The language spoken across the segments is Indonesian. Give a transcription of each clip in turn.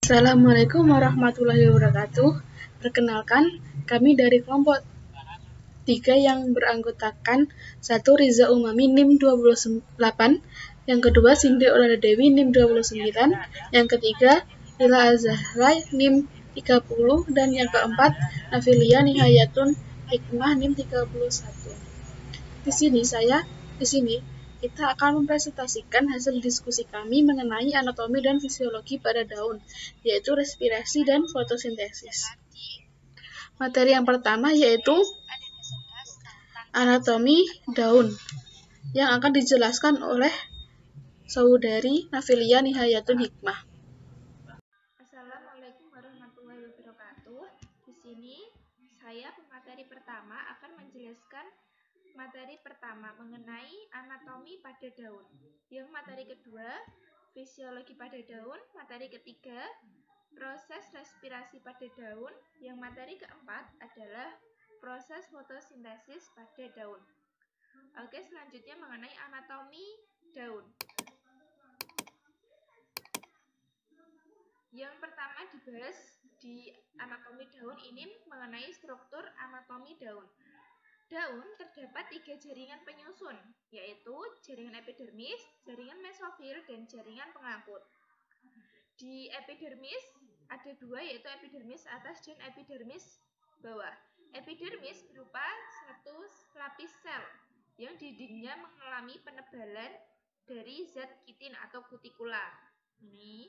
Assalamualaikum warahmatullahi wabarakatuh. Perkenalkan, kami dari kelompok 3 yang beranggotakan 1. Riza Umami NIM 28, yang kedua Cindy Aurora Dewi NIM 29, yang ketiga Lila Azahra NIM 30, dan yang keempat Nafilia Nihayatun Hikmah NIM 31. Di sini kita akan mempresentasikan hasil diskusi kami mengenai anatomi dan fisiologi pada daun, yaitu respirasi dan fotosintesis. Materi yang pertama yaitu anatomi daun, yang akan dijelaskan oleh Saudari Nafilia Nihayatun Hikmah. Assalamualaikum warahmatullahi wabarakatuh. Di sini saya pemateri pertama akan menjelaskan materi pertama mengenai anatomi pada daun. Yang materi kedua, fisiologi pada daun. Materi ketiga, proses respirasi pada daun. Yang materi keempat adalah proses fotosintesis pada daun. Oke, selanjutnya mengenai anatomi daun. Yang pertama dibahas di anatomi daun ini mengenai struktur anatomi daun. Daun terdapat 3 jaringan penyusun, yaitu jaringan epidermis, jaringan mesofil, dan jaringan pengangkut. Di epidermis ada 2, yaitu epidermis atas dan epidermis bawah. Epidermis berupa satu lapis sel yang dindingnya mengalami penebalan dari zat kitin atau kutikula. Ini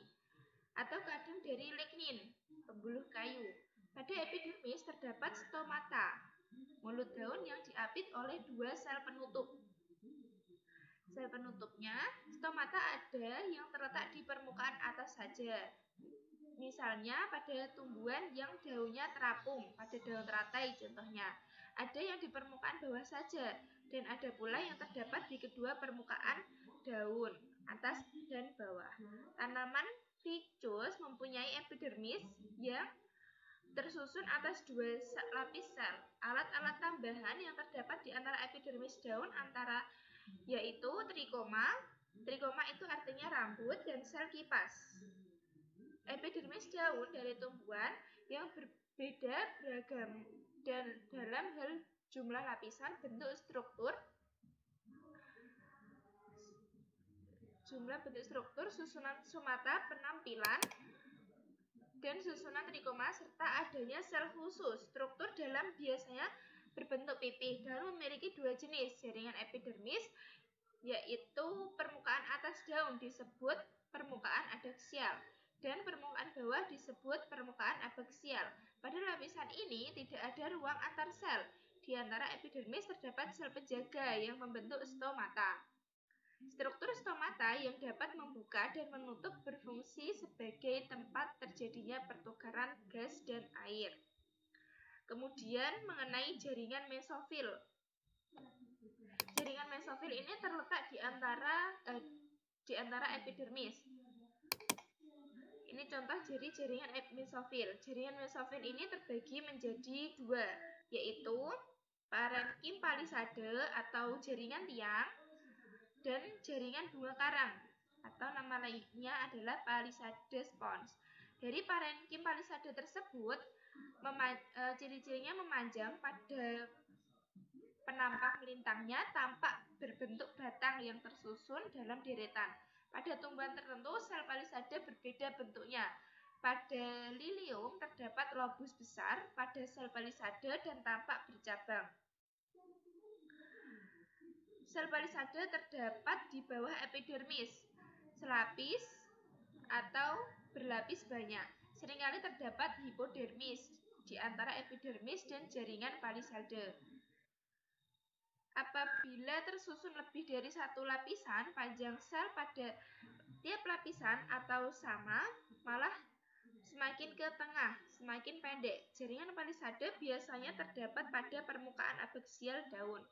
atau kadang dari lignin, pembuluh kayu. Pada epidermis terdapat stomata, mulut daun yang diapit oleh 2 sel penutup. Sel penutupnya, stomata ada yang terletak di permukaan atas saja. Misalnya pada tumbuhan yang daunnya terapung, pada daun teratai contohnya. Ada yang di permukaan bawah saja, dan ada pula yang terdapat di kedua permukaan daun, atas dan bawah. Tanaman ficus mempunyai epidermis yang tersusun atas 2 lapis sel. Alat-alat tambahan yang terdapat di antara epidermis daun yaitu trikoma. Trikoma itu artinya rambut dan sel kipas. Epidermis daun dari tumbuhan yang berbeda beragam dan dalam hal jumlah lapisan, bentuk struktur, susunan stomata, penampilan, dan susunan trikoma serta adanya sel khusus. Struktur dalam biasanya berbentuk pipih dan memiliki 2 jenis, jaringan epidermis yaitu permukaan atas daun disebut permukaan adaksial dan permukaan bawah disebut permukaan abaksial. Pada lapisan ini tidak ada ruang antar sel. Di antara epidermis terdapat sel penjaga yang membentuk stomata. Struktur stomata yang dapat membuka dan menutup berfungsi sebagai tempat terjadinya pertukaran gas dan air. Kemudian mengenai jaringan mesofil. Jaringan mesofil ini terletak di antara epidermis. Ini contoh dari jaringan mesofil. Jaringan mesofil ini terbagi menjadi 2, yaitu parenkim palisade atau jaringan tiang dan jaringan bunga karang atau nama lainnya adalah palisade spons. Dari parenkim palisade tersebut, ciri-cirinya memanjang pada penampang melintangnya tampak berbentuk batang yang tersusun dalam deretan. Pada tumbuhan tertentu, sel palisade berbeda bentuknya. Pada lilium terdapat lobus besar pada sel palisade dan tampak bercabang. Sel palisade terdapat di bawah epidermis, selapis atau berlapis banyak. Seringkali terdapat hipodermis di antara epidermis dan jaringan palisade. Apabila tersusun lebih dari 1 lapisan, panjang sel pada tiap lapisan atau sama, malah semakin ke tengah, semakin pendek. Jaringan palisade biasanya terdapat pada permukaan abaksial daun.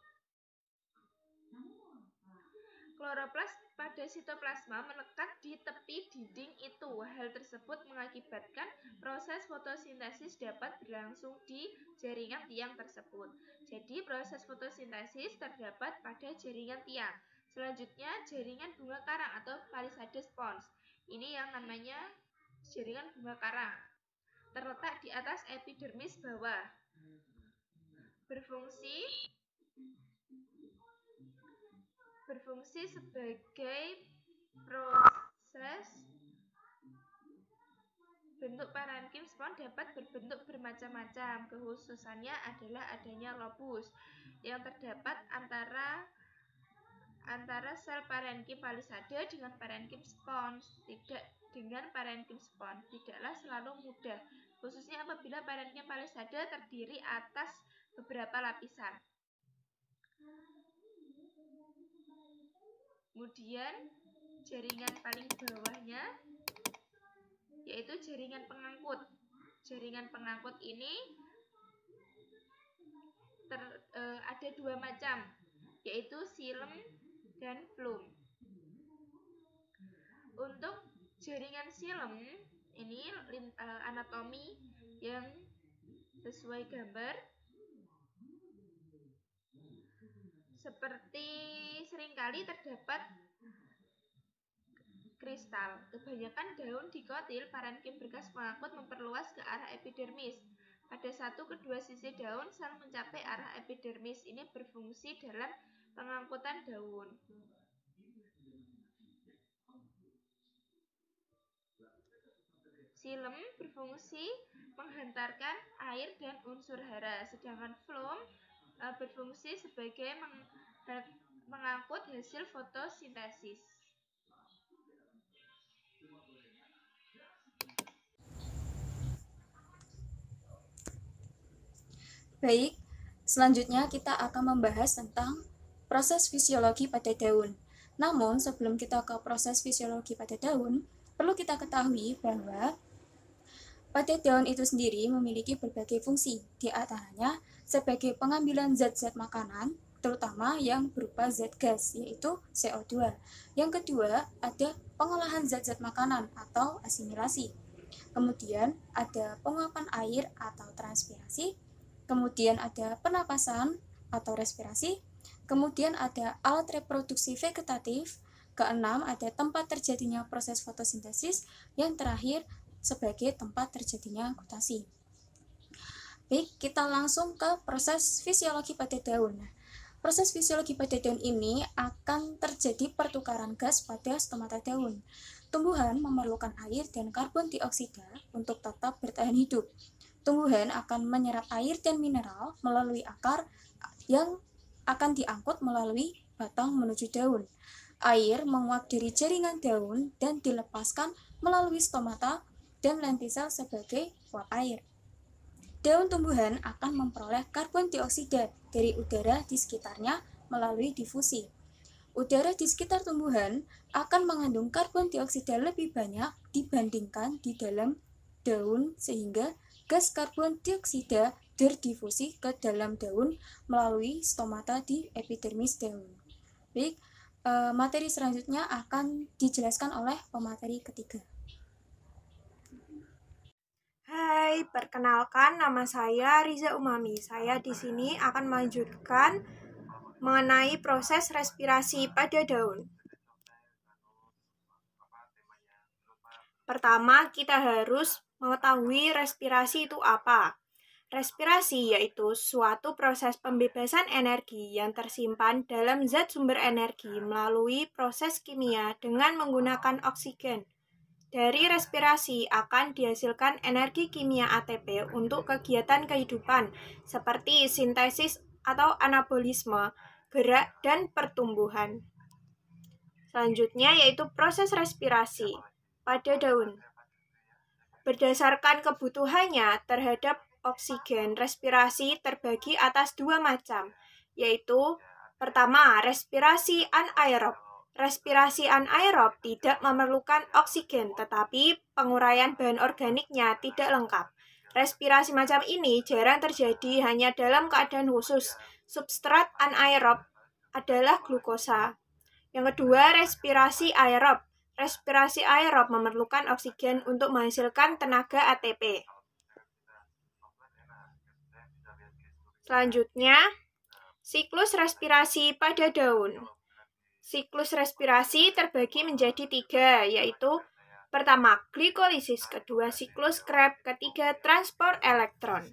Kloroplas pada sitoplasma melekat di tepi dinding itu. Hal tersebut mengakibatkan proses fotosintesis dapat berlangsung di jaringan tiang tersebut. Jadi proses fotosintesis terdapat pada jaringan tiang. Selanjutnya jaringan bunga karang atau palisade spons. Ini yang namanya jaringan bunga karang. Terletak di atas epidermis bawah. Berfungsi sebagai proses bentuk parenkim spons dapat berbentuk bermacam-macam. Kekhususannya adalah adanya lobus yang terdapat antara sel parenkim palisade dengan parenkim spons. Tidaklah selalu mudah, khususnya apabila parenkim palisade terdiri atas beberapa lapisan. Kemudian jaringan paling bawahnya yaitu jaringan pengangkut. Jaringan pengangkut ini ada dua macam, yaitu xilem dan phloem. Untuk jaringan xilem ini anatomi yang sesuai gambar. Seperti seringkali terdapat kristal. Kebanyakan daun dikotil parenkim berkas pengangkut memperluas ke arah epidermis. Pada satu kedua sisi daun, sel mencapai arah epidermis. Ini berfungsi dalam pengangkutan daun. Xilem berfungsi menghantarkan air dan unsur hara, sedangkan phloem berfungsi sebagai mengangkut hasil fotosintesis. Baik, selanjutnya kita akan membahas tentang proses fisiologi pada daun. Namun, sebelum kita ke proses fisiologi pada daun, perlu kita ketahui bahwa pada daun itu sendiri memiliki berbagai fungsi, di antaranya sebagai pengambilan zat-zat makanan, terutama yang berupa zat gas, yaitu CO2. Yang kedua, ada pengolahan zat-zat makanan atau asimilasi. Kemudian ada penguapan air atau transpirasi. Kemudian ada penapasan atau respirasi. Kemudian ada alat reproduksi vegetatif. Keenam, ada tempat terjadinya proses fotosintesis. Yang terakhir, sebagai tempat terjadinya gutasi. Baik, kita langsung ke proses fisiologi pada daun. Proses fisiologi pada daun ini akan terjadi pertukaran gas pada stomata daun. Tumbuhan memerlukan air dan karbon dioksida untuk tetap bertahan hidup. Tumbuhan akan menyerap air dan mineral melalui akar yang akan diangkut melalui batang menuju daun. Air menguap dari jaringan daun dan dilepaskan melalui stomata dan lentisel sebagai uap air. Daun tumbuhan akan memperoleh karbon dioksida dari udara di sekitarnya melalui difusi. Udara di sekitar tumbuhan akan mengandung karbon dioksida lebih banyak dibandingkan di dalam daun, sehingga gas karbon dioksida berdifusi ke dalam daun melalui stomata di epidermis daun. Baik, materi selanjutnya akan dijelaskan oleh pemateri ketiga. Hai, perkenalkan nama saya Riza Umami. Saya di sini akan melanjutkan mengenai proses respirasi pada daun. Pertama, kita harus mengetahui respirasi itu apa. Respirasi yaitu suatu proses pembebasan energi yang tersimpan dalam zat sumber energi melalui proses kimia dengan menggunakan oksigen. Dari respirasi akan dihasilkan energi kimia ATP untuk kegiatan kehidupan seperti sintesis atau anabolisme, gerak, dan pertumbuhan. Selanjutnya yaitu proses respirasi pada daun. Berdasarkan kebutuhannya terhadap oksigen, respirasi terbagi atas dua macam, yaitu pertama, respirasi anaerob. Respirasi anaerob tidak memerlukan oksigen, tetapi penguraian bahan organiknya tidak lengkap. Respirasi macam ini jarang terjadi hanya dalam keadaan khusus. Substrat anaerob adalah glukosa. Yang kedua, respirasi aerob. Respirasi aerob memerlukan oksigen untuk menghasilkan tenaga ATP. Selanjutnya, siklus respirasi pada daun. Siklus respirasi terbagi menjadi 3, yaitu Pertama, glikolisis, kedua siklus Krebs, ketiga transport elektron.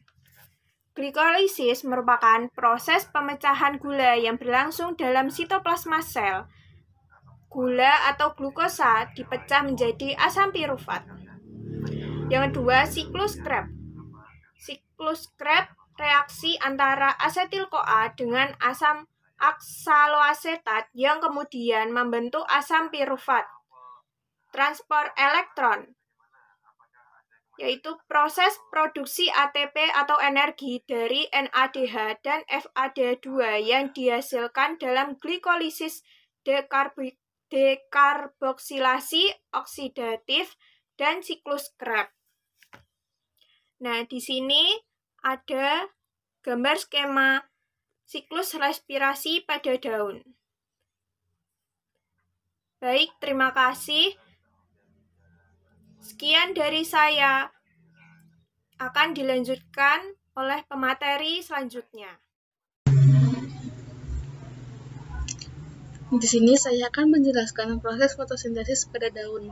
Glikolisis merupakan proses pemecahan gula yang berlangsung dalam sitoplasma sel. Gula atau glukosa dipecah menjadi asam pirufat. Yang kedua, siklus Krebs. Siklus Krebs reaksi antara asetil-CoA dengan asam oksaloasetat yang kemudian membentuk asam pirufat. Transport elektron yaitu proses produksi ATP atau energi dari NADH dan FAD2 yang dihasilkan dalam glikolisis dekarboksilasi oksidatif dan siklus Krebs. Nah, di sini ada gambar skema siklus respirasi pada daun. Baik, terima kasih. Sekian dari saya, akan dilanjutkan oleh pemateri selanjutnya. Di sini saya akan menjelaskan proses fotosintesis pada daun.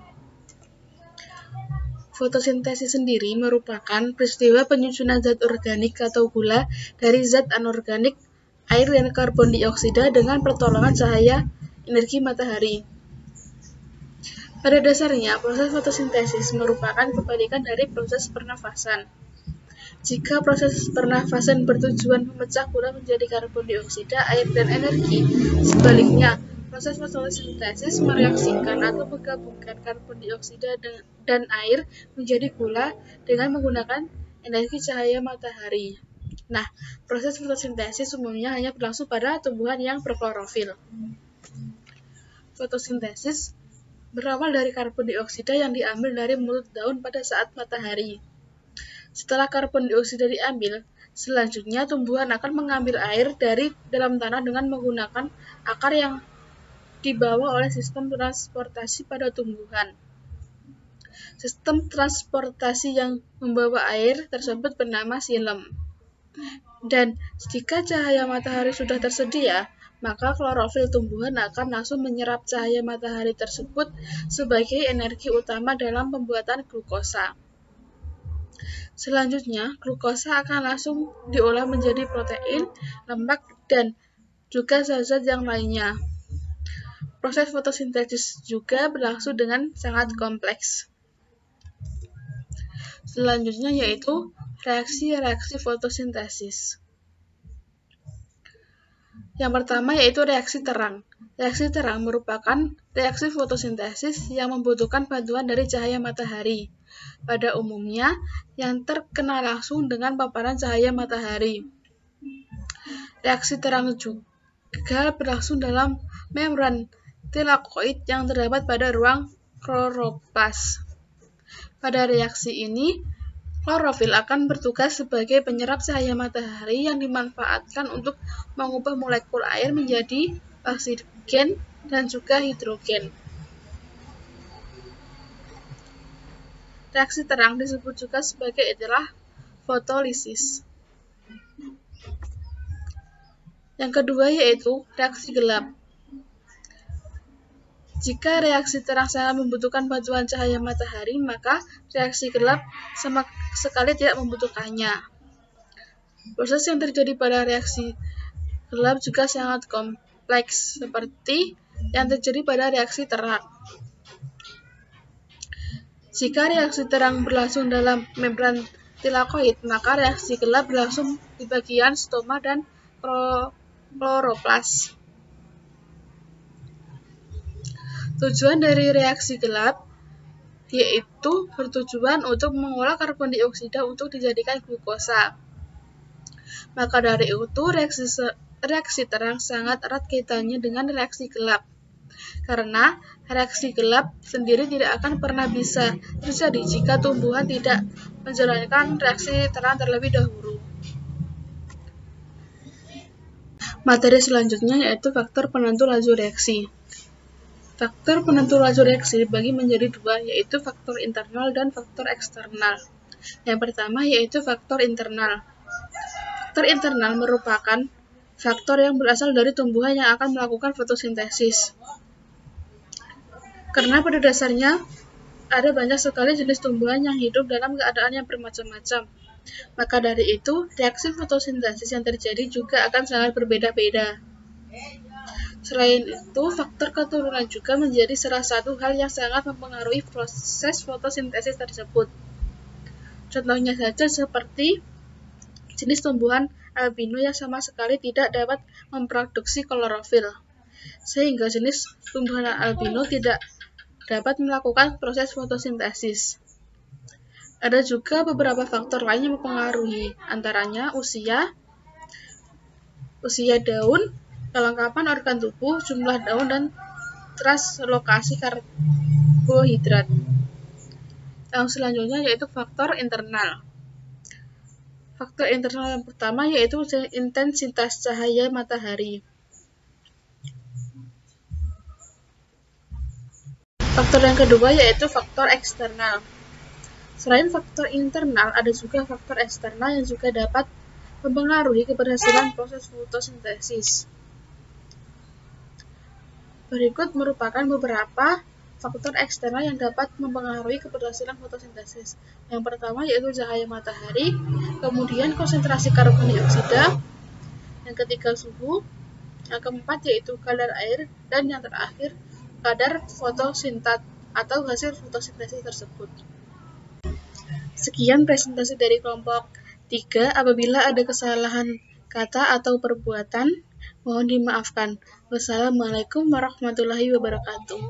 Fotosintesis sendiri merupakan peristiwa penyusunan zat organik atau gula dari zat anorganik, air dan karbon dioksida dengan pertolongan cahaya energi matahari. Pada dasarnya, proses fotosintesis merupakan kebalikan dari proses pernafasan. Jika proses pernafasan bertujuan memecah gula menjadi karbon dioksida, air, dan energi, sebaliknya, proses fotosintesis mereaksikan atau menggabungkan karbon dioksida dan air menjadi gula dengan menggunakan energi cahaya matahari. Nah, proses fotosintesis umumnya hanya berlangsung pada tumbuhan yang berklorofil. Fotosintesis berawal dari karbon dioksida yang diambil dari mulut daun pada saat matahari. Setelah karbon dioksida diambil, selanjutnya tumbuhan akan mengambil air dari dalam tanah dengan menggunakan akar yang dibawa oleh sistem transportasi pada tumbuhan. Sistem transportasi yang membawa air tersebut bernama xilem. Dan jika cahaya matahari sudah tersedia, maka klorofil tumbuhan akan langsung menyerap cahaya matahari tersebut sebagai energi utama dalam pembuatan glukosa. Selanjutnya, glukosa akan langsung diolah menjadi protein, lemak, dan juga zat-zat yang lainnya. Proses fotosintesis juga berlangsung dengan sangat kompleks. Selanjutnya yaitu reaksi-reaksi fotosintesis. Yang pertama yaitu reaksi terang. Reaksi terang merupakan reaksi fotosintesis yang membutuhkan bantuan dari cahaya matahari. Pada umumnya, yang terkena langsung dengan paparan cahaya matahari. Reaksi terang juga berlangsung dalam membran tilakoid yang terdapat pada ruang kloroplas. Pada reaksi ini, klorofil akan bertugas sebagai penyerap cahaya matahari yang dimanfaatkan untuk mengubah molekul air menjadi oksigen dan juga hidrogen. Reaksi terang disebut juga sebagai istilah fotolisis. Yang kedua yaitu reaksi gelap. Jika reaksi terang sangat membutuhkan bantuan cahaya matahari, maka reaksi gelap sama sekali tidak membutuhkannya. Proses yang terjadi pada reaksi gelap juga sangat kompleks, seperti yang terjadi pada reaksi terang. Jika reaksi terang berlangsung dalam membran tilakoid, maka reaksi gelap berlangsung di bagian stoma dan kloroplas. Tujuan dari reaksi gelap yaitu bertujuan untuk mengolah karbon dioksida untuk dijadikan glukosa. Maka dari itu, reaksi terang sangat erat kaitannya dengan reaksi gelap. Karena reaksi gelap sendiri tidak akan pernah bisa terjadi jika tumbuhan tidak menjalankan reaksi terang terlebih dahulu. Materi selanjutnya yaitu faktor penentu laju reaksi. Faktor penentu laju reaksi dibagi menjadi dua, yaitu faktor internal dan faktor eksternal. Yang pertama yaitu faktor internal. Faktor internal merupakan faktor yang berasal dari tumbuhan yang akan melakukan fotosintesis. Karena pada dasarnya ada banyak sekali jenis tumbuhan yang hidup dalam keadaan yang bermacam-macam. Maka dari itu, reaksi fotosintesis yang terjadi juga akan sangat berbeda-beda. Selain itu, faktor keturunan juga menjadi salah satu hal yang sangat mempengaruhi proses fotosintesis tersebut. Contohnya saja seperti jenis tumbuhan albino yang sama sekali tidak dapat memproduksi klorofil, sehingga jenis tumbuhan albino tidak dapat melakukan proses fotosintesis. Ada juga beberapa faktor lain yang mempengaruhi, antaranya usia daun, kelengkapan organ tubuh, jumlah daun, dan translokasi karbohidrat. Yang selanjutnya yaitu faktor internal. Faktor internal yang pertama yaitu intensitas cahaya matahari. Faktor yang kedua yaitu faktor eksternal. Selain faktor internal, ada juga faktor eksternal yang juga dapat mempengaruhi keberhasilan proses fotosintesis. Berikut merupakan beberapa faktor eksternal yang dapat mempengaruhi keberhasilan fotosintesis. Yang pertama yaitu cahaya matahari, kemudian konsentrasi karbon dioksida, yang ketiga suhu, yang keempat yaitu kadar air, dan yang terakhir kadar fotosintat atau hasil fotosintesis tersebut. Sekian presentasi dari kelompok 3. Apabila ada kesalahan kata atau perbuatan, mohon dimaafkan. Wassalamualaikum warahmatullahi wabarakatuh.